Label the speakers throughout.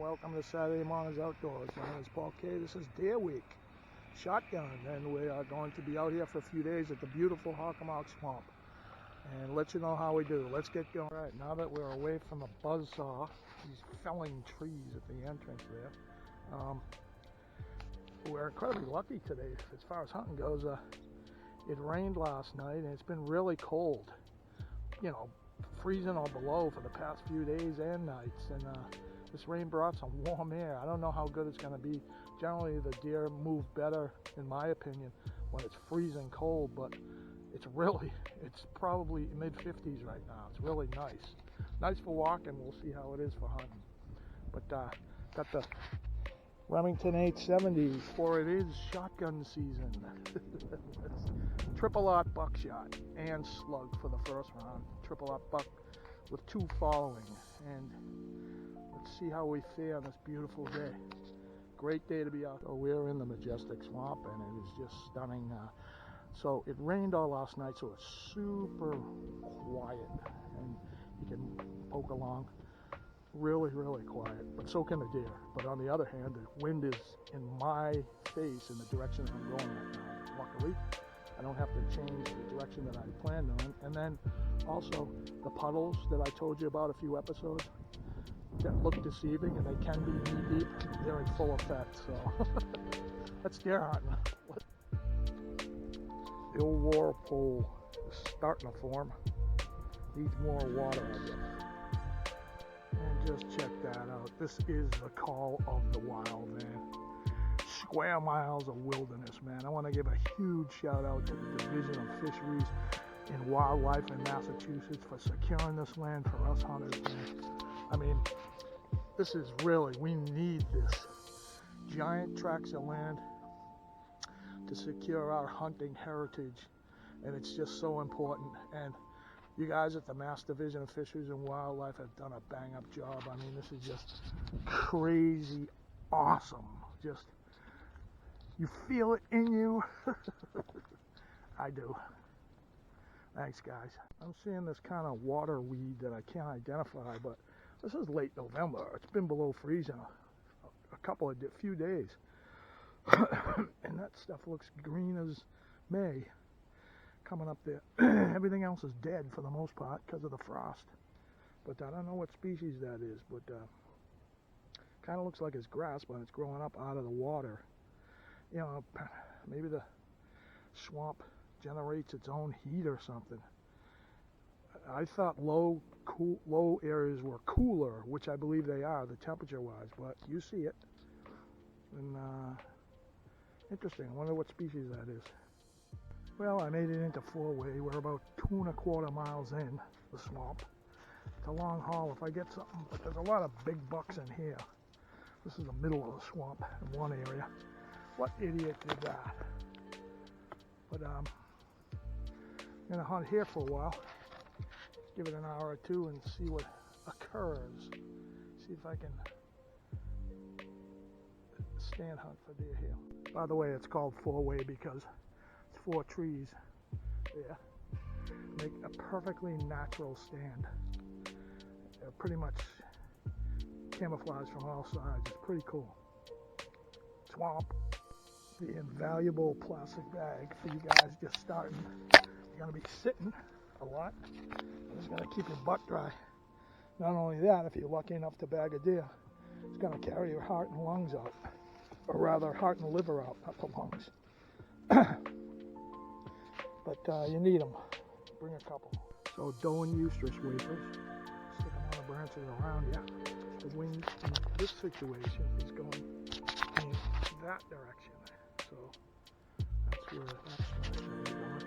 Speaker 1: welcome to Saturday Mornings Outdoors. My name is Paul K. This is Deer Week, shotgun, and we are going to be out here for a few days at the beautiful Hockamock swamp and let you know how we do. Let's get going. All right, now that we're away from the buzzsaw, these felling trees at the entrance there, we're incredibly lucky today as far as hunting goes. It rained last night and it's been really cold, you know, freezing or below for the past few days and nights, and this rain brought some warm air. I don't know how good it's going to be. Generally the deer move better, in my opinion, when it's freezing cold, but it's probably mid-50s right now. It's really nice for walking. We'll see how it is for hunting. But got the Remington 870 for it is shotgun season. Triple aught buckshot and slug for the first round. Triple aught buck with 2 following. And let's see how we fare on this beautiful day. Great day to be out. So we're in the majestic swamp and it is just stunning. So it rained all last night, so it's super quiet and you can poke along. Really quiet, but so can the deer. But on the other hand, the wind is in my face in the direction that I'm going right now. Luckily, I don't have to change the direction that I planned on. And then also the puddles that I told you about a few episodes that look deceiving, and they can be knee deep. They're in full effect. So that's deer hunting. The old whirlpool is starting to form. Needs more water, I guess. And just check that out. This is the call of the wild, man. Square miles of wilderness, man. I want to give a huge shout out to the Division of Fisheries and Wildlife in Massachusetts for securing this land for us hunters, man. I mean, this is really, we need this. Giant tracts of land to secure our hunting heritage, and it's just so important. And you guys at the Mass Division of Fisheries and Wildlife have done a bang-up job. I mean, this is just crazy awesome. Just, you feel it in you. I do. Thanks, guys. I'm seeing this kind of water weed that I can't identify, but this is late November. It's been below freezing a few days. And that stuff looks green as May coming up there. Everything else is dead for the most part because of the frost. But I don't know what species that is, but kind of looks like it's grass, but it's growing up out of the water. You know, maybe the swamp generates its own heat or something. I thought low areas were cooler, which I believe they are, the temperature-wise, but you see it. And interesting. I wonder what species that is. Well, I made it into 4-way. We're about 2¼ miles in the swamp. It's a long haul if I get something, but there's a lot of big bucks in here. This is the middle of the swamp in one area. What idiot did that? But I'm gonna hunt here for a while. Give it an hour or two and see what occurs. See if I can stand hunt for deer here. By the way, it's called 4-way because it's 4 trees there. Make a perfectly natural stand. They're pretty much camouflaged from all sides. It's pretty cool. Swamp. The invaluable plastic bag for you guys just starting. You're going to be sitting a lot. It's going to keep your butt dry. Not only that, if you're lucky enough to bag a deer, it's going to carry your heart and lungs out. Or rather, heart and liver out, not the lungs. But you need them. Bring a couple. So doe and eustace wafers. Stick them on the branches around you. The wind in this situation is going in that direction. So that's where that's going.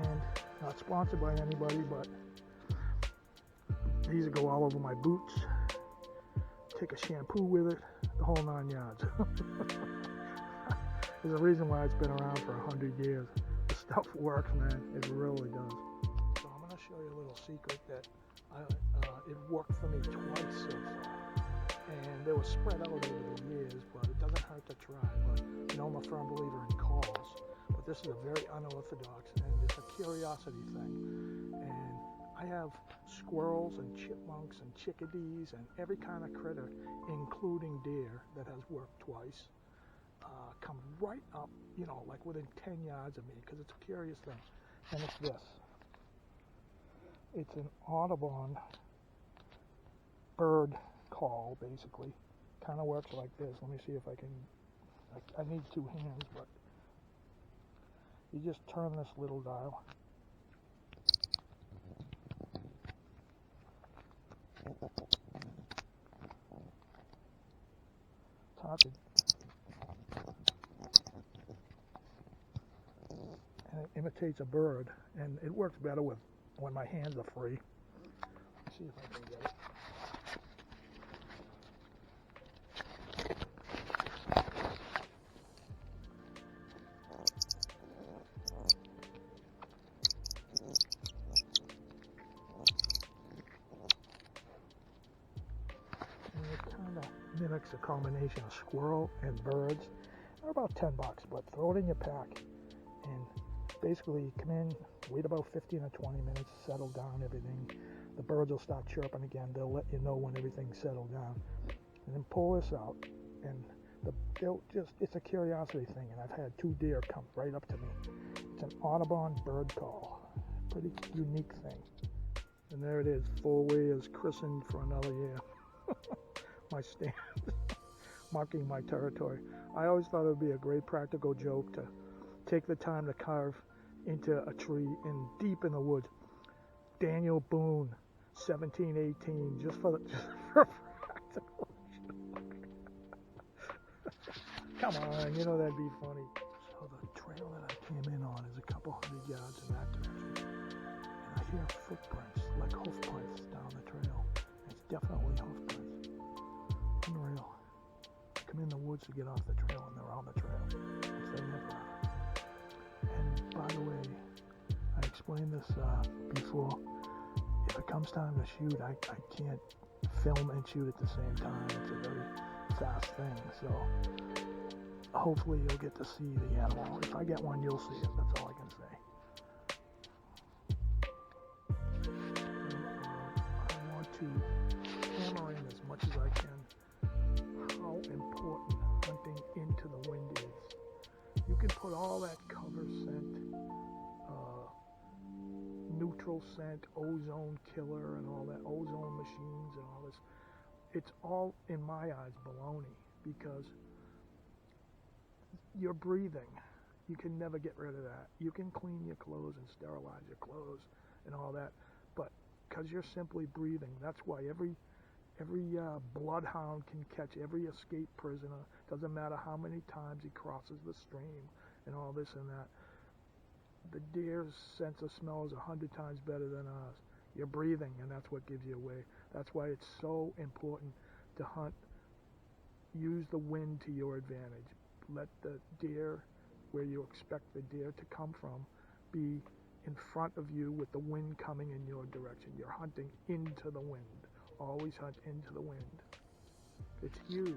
Speaker 1: And not sponsored by anybody, but these go all over my boots. Take a shampoo with it, the whole 9 yards. There's a reason why it's been around for 100 years. The stuff works, man. It really does. So I'm going to show you a little secret that it worked for me twice so far. And they were spread out over the years, but it doesn't hurt to try. But you know, I'm a firm believer in calls. But this is a very unorthodox, and it's a curiosity thing. And I have squirrels and chipmunks and chickadees and every kind of critter, including deer that has worked twice, come right up, like within 10 yards of me, because it's a curious thing. And it's this. It's an Audubon bird call, basically. Kind of works like this. Let me see if I can. I need two hands, but you just turn this little dial. Target. And it imitates a bird, and it works better when my hands are free. Let's see if I can get it. Mimics a combination of squirrel and birds. They're about $10, but throw it in your pack and basically you come in, wait about 15 or 20 minutes, settle down everything. The birds will start chirping again. They'll let you know when everything's settled down. And then pull this out, and it's a curiosity thing, and I've had 2 deer come right up to me. It's an Audubon bird call. Pretty unique thing. And there it is, 4 years christened for another year. My stand, marking my territory. I always thought it would be a great practical joke to take the time to carve into a tree deep in the woods. Daniel Boone, 1718, just for practical joke. Come on, that'd be funny. So the trail that I came in on is a couple hundred yards in that direction, and I hear footprints, like hoof prints down the trail. It's definitely hoof prints. Unreal. Come in the woods to get off the trail, and they're on the trail, which they never are. And by the way, I explained this before. If it comes time to shoot, I can't film and shoot at the same time. It's a very fast thing. So hopefully you'll get to see the animal. If I get one, you'll see it. That's all I can say. I want to hammer in as much as I can how important hunting into the wind is. You can put all that cover scent, neutral scent, ozone killer, and all that, ozone machines and all this. It's all, in my eyes, baloney, because you're breathing. You can never get rid of that. You can clean your clothes and sterilize your clothes and all that, but because you're simply breathing, that's why every bloodhound can catch every escaped prisoner. Doesn't matter how many times he crosses the stream and all this and that. The deer's sense of smell is 100 times better than ours. You're breathing, and that's what gives you away. That's why it's so important to hunt. Use the wind to your advantage. Let the deer, where you expect the deer to come from, be in front of you with the wind coming in your direction. You're hunting into the wind. Always hunt into the wind. It's huge.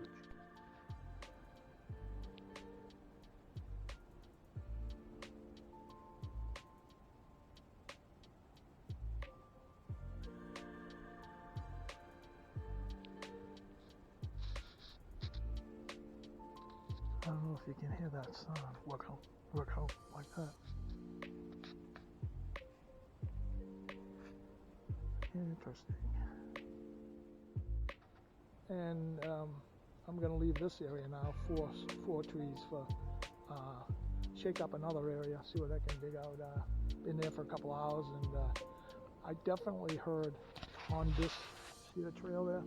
Speaker 1: I don't know if you can hear that sound. Work out like that. Interesting. And I'm going to leave this area now, four trees for shake up another area, see what I can dig out. Been there for a couple hours, and I definitely heard on this, see the trail there?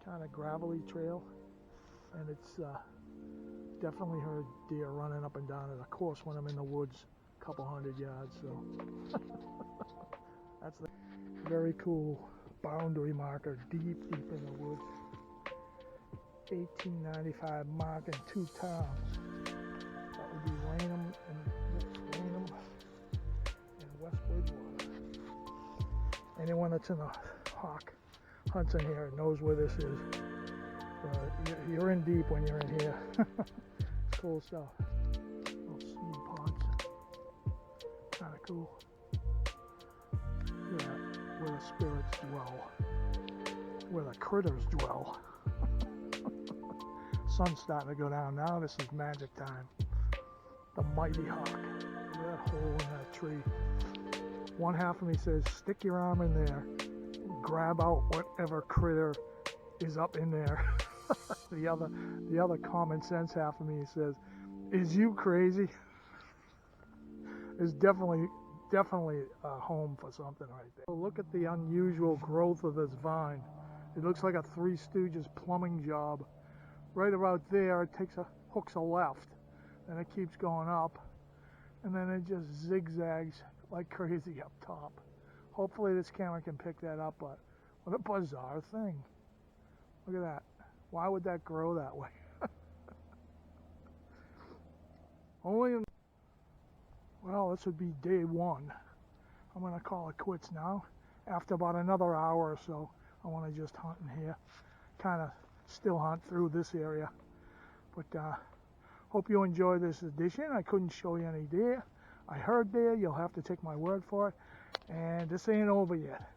Speaker 1: Kind of gravelly trail, and it's definitely heard deer running up and down it. Of course, when I'm in the woods, a couple hundred yards, so that's the very cool boundary marker deep in the woods. 1895 marking 2 towns. That would be Raynham and West Bridgewater. Anyone that's in the HOCK hunts in here knows where this is. You're in deep when you're in here. It's cool stuff. Little seed pods. Kind of cool. the spirits dwell, where the critters dwell. Sun's starting to go down now. This is magic time. The mighty hawk. Look at that hole in that tree. One half of me says, stick your arm in there, grab out whatever critter is up in there. The other common sense half of me says, is you crazy? There's definitely a home for something right there. Look at the unusual growth of this vine. It looks like a Three Stooges plumbing job. Right about there, it hooks a left, and it keeps going up, and then it just zigzags like crazy up top. Hopefully this camera can pick that up, but what a bizarre thing. Look at that. Why would that grow that way? Well, this would be day one. I'm going to call it quits now. After about another hour or so, I want to just hunt in here. Kind of still hunt through this area. But hope you enjoy this edition. I couldn't show you any deer. I heard deer. You'll have to take my word for it. And this ain't over yet.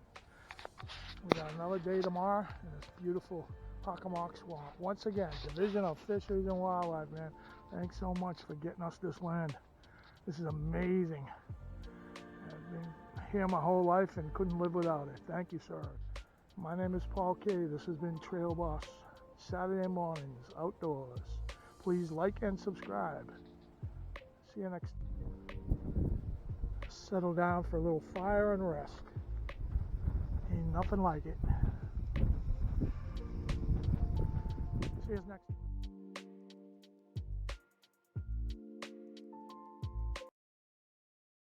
Speaker 1: We got another day tomorrow in this beautiful Hockamock Swamp. Once again, Division of Fisheries and Wildlife, man. Thanks so much for getting us this land. This is amazing. I've been here my whole life and couldn't live without it. Thank you, sir. My name is Paul K. This has been Trail Boss. Saturday mornings, outdoors. Please like and subscribe. See you next time. Settle down for a little fire and rest. Ain't nothing like it. See you next time.